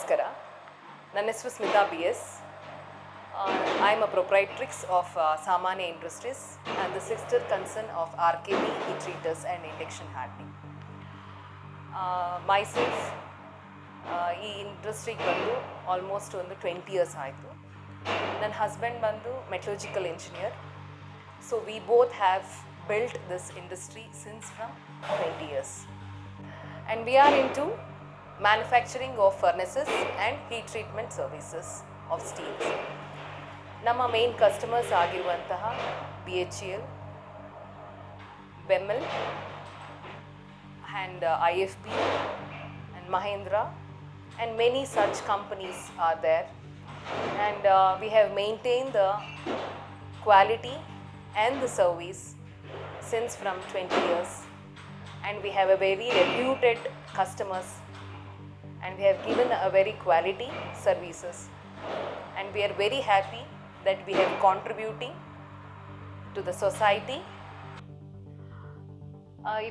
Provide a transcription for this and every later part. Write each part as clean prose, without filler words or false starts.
Namaskara. ನನ್ನ ಹೆಸರು Smita BS. I am a proprietrix of Samanya Industries and the sister concern of RKB Heat Treaters and Induction Hardening. Myself, ಈ ಇಂಡಸ್ಟ್ರಿಗೆ ಬಂದು almost ಒಂದು 20 years ಆಯಿತು. ನನ್ನ ಹಸ್ಬೆಂಡ್ ಬಂದು metallurgical engineer. So we both have built this industry since from 20 years. And we are into manufacturing of furnaces and heat treatment services of steels. ನಮ್ಮ main customers ಆಗಿರುವಂತಹ BHEL, Bemel and IFB and Mahindra and many such companies are there, and we have maintained the quality and the service since from 20 years, and we have a very reputed customers, and we have given a very quality services, and we are very happy that we have contributing to the society.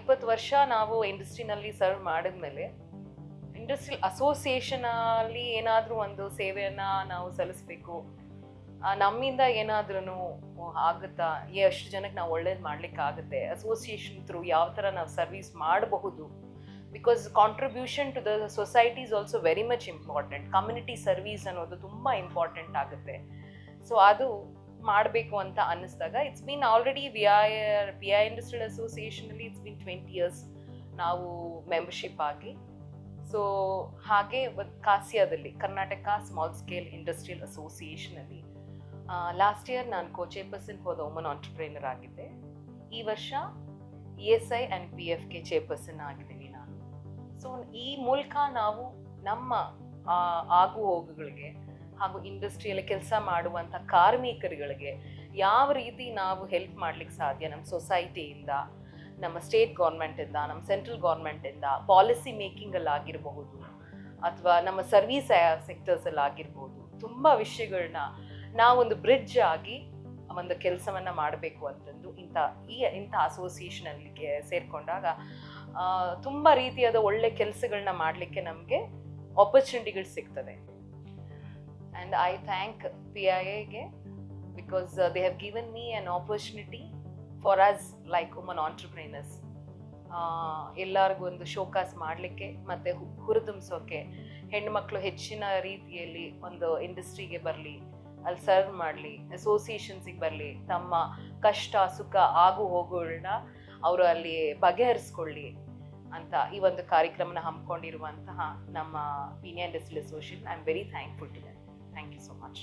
20 ವರ್ಷ ನಾವು ಇಂಡಸ್ಟ್ರಿನಲ್ಲಿ serve ಮಾಡಿದ್ಮೇಲೆ industrial ಅಸೋಸಿಯೇಷನಲ್ಲಿ ಏನಾದರೂ ಒಂದು ಸೇವೆಯನ್ನು ನಾವು ಸಲ್ಲಿಸಬೇಕು, ನಮ್ಮಿಂದ ಏನಾದ್ರೂ ಆಗುತ್ತಾ, ಎಷ್ಟು ಜನಕ್ಕೆ ನಾವು ಒಳ್ಳೇದು ಮಾಡಲಿಕ್ಕಾಗುತ್ತೆ, ಅಸೋಸಿಯೇಷನ್ ಥ್ರೂ ಯಾವ ಥರ ನಾವು ಸರ್ವಿಸ್ ಮಾಡಬಹುದು, because contribution to the society is also very much important. Community service ಅನ್ನೋದು ತುಂಬ ಇಂಪಾರ್ಟೆಂಟ್ ಆಗುತ್ತೆ. ಸೊ ಅದು ಮಾಡಬೇಕು ಅಂತ ಅನ್ನಿಸ್ದಾಗ it's been already PI industrial ಅಸೋಸಿಯೇಷನಲ್ಲಿ ಇಟ್ಸ್ ಬೀನ್ 20 years ನಾವು ಮೆಂಬರ್ಶಿಪ್ ಆಗಿ. ಸೊ ಹಾಗೆ ಕಾಸಿಯಾದಲ್ಲಿ ಕರ್ನಾಟಕ ಸ್ಮಾಲ್ ಸ್ಕೇಲ್ ಇಂಡಸ್ಟ್ರಿಯಲ್ ಅಸೋಸಿಯೇಷನಲ್ಲಿ ಲಾಸ್ಟ್ ಇಯರ್ ನಾನು co-chairperson for the woman entrepreneur ಆಗಿದ್ದೆ. ಈ ವರ್ಷ ESI ಆ್ಯಂಡ್ PFK ಚೇರ್ಪರ್ಸನ್ ಆಗಿದ್ದೀನಿ ನಾನು. ಸೊ ಈ ಮೂಲಕ ನಾವು ನಮ್ಮ ಆಗು ಹೋಗುಗಳಿಗೆ ಹಾಗೂ ಇಂಡಸ್ಟ್ರಿಯಲ್ಲಿ ಕೆಲಸ ಮಾಡುವಂಥ ಕಾರ್ಮಿಕರುಗಳಿಗೆ ಯಾವ ರೀತಿ ನಾವು ಹೆಲ್ಪ್ ಮಾಡ್ಲಿಕ್ಕೆ ಸಾಧ್ಯ, ನಮ್ಮ ಸೊಸೈಟಿಯಿಂದ, ನಮ್ಮ ಸ್ಟೇಟ್ ಗೌರ್ಮೆಂಟಿಂದ, ನಮ್ಮ ಸೆಂಟ್ರಲ್ ಗೌರ್ಮೆಂಟಿಂದ, ಪಾಲಿಸಿ ಮೇಕಿಂಗಲ್ಲಾಗಿರಬಹುದು ಅಥವಾ ನಮ್ಮ ಸರ್ವೀಸ್ ಸೆಕ್ಟರ್ಸಲ್ಲಾಗಿರ್ಬೋದು, ತುಂಬ ವಿಷಯಗಳನ್ನ ನಾವೊಂದು ಬ್ರಿಡ್ಜ್ ಆಗಿ ಒಂದು ಕೆಲಸವನ್ನು ಮಾಡಬೇಕು ಅಂತಂದು ಇಂಥ ಅಸೋಸಿಯೇಷನಲ್ಲಿಗೆ ಸೇರಿಕೊಂಡಾಗ ತುಂಬ ರೀತಿಯಾದ ಒಳ್ಳೆ ಕೆಲಸಗಳನ್ನ ಮಾಡಲಿಕ್ಕೆ ನಮಗೆ ಆಪರ್ಚುನಿಟಿಗಳು ಸಿಗ್ತದೆ. ಆ್ಯಂಡ್ ಐ ಥ್ಯಾಂಕ್ PIAಗೆ because they have given me an opportunity for us like woman entrepreneurs. ಎಲ್ಲರಿಗೂ ಒಂದು ಶೋಕಾಸ್ ಮಾಡಲಿಕ್ಕೆ ಮತ್ತು ಹುರಿದುಂಬಿಸೋಕ್ಕೆ, ಹೆಣ್ಣುಮಕ್ಕಳು ಹೆಚ್ಚಿನ ರೀತಿಯಲ್ಲಿ ಒಂದು ಇಂಡಸ್ಟ್ರಿಗೆ ಬರಲಿ, ಅಲ್ಲಿ ಸರ್ವ್ ಮಾಡಲಿ, ಅಸೋಸಿಯೇಷನ್ಸಿಗೆ ಬರಲಿ, ತಮ್ಮ ಕಷ್ಟ ಸುಖ ಆಗು ಹೋಗುಗಳನ್ನ ಅವರು ಅಲ್ಲಿ ಬಗೆಹರಿಸ್ಕೊಳ್ಳಿ ಅಂತ ಈ ಒಂದು ಕಾರ್ಯಕ್ರಮನ ಹಮ್ಮಿಕೊಂಡಿರುವಂತಹ ನಮ್ಮ PIA industrial association, I am very thankful to them. Thank you so much.